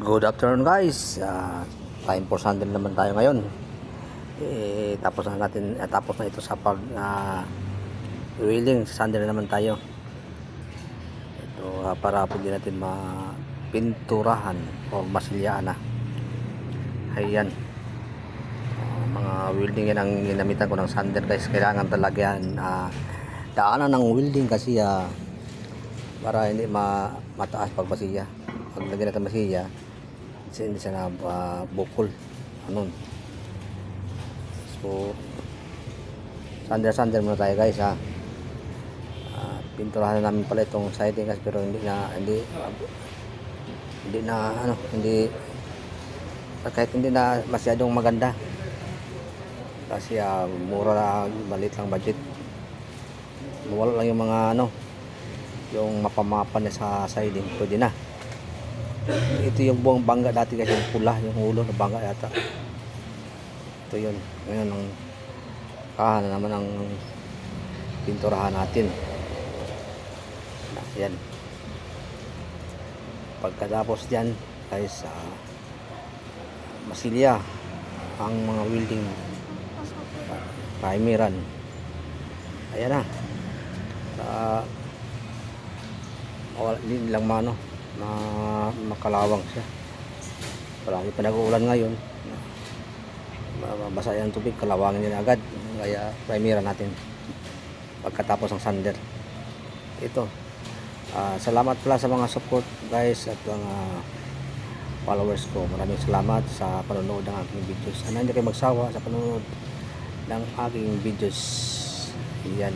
Good afternoon guys. Time for Sunday naman tayo ngayon. Tapos na ito sa pag wheeling. Sunday na naman tayo. Ito para pwede natin mapinturahan o masilyaan na. Ayan. Mga welding yan ang ginamitan ko ng sander guys. Kailangan talaga yan daanan ng welding kasi para hindi mataas pag masiya. Pag lagyan natin masiya, hindi siya na bukol. Ano? So, sander muna tayo guys ha. Pinturahan na namin pala itong siding guys, pero hindi kahit hindi na masyadong maganda. Kasi mura lang, maliit lang budget. Wala lang yung mga yung mapamapan na sa siding, pwede na. Ito yung buong bangga dati kasi yung pula, yung ulo na bangga yata. Ito yun. Ngayon ang kahan na naman ang pinturahan natin. Yan. Pagkatapos dyan guys, masilya ang mga welding primeran. Ayan na. Hindi lang makalawang siya. Palagi pa nag-uulan ngayon, mabasa yung tubig, kalawangin niya agad. Kaya primeran natin pagkatapos ng sander. Ito, salamat pala sa mga support guys at mga followers ko. Maraming salamat sa panonood ng aking videos. Sana hindi kayo magsawa sa panonood ng aking videos. Yan.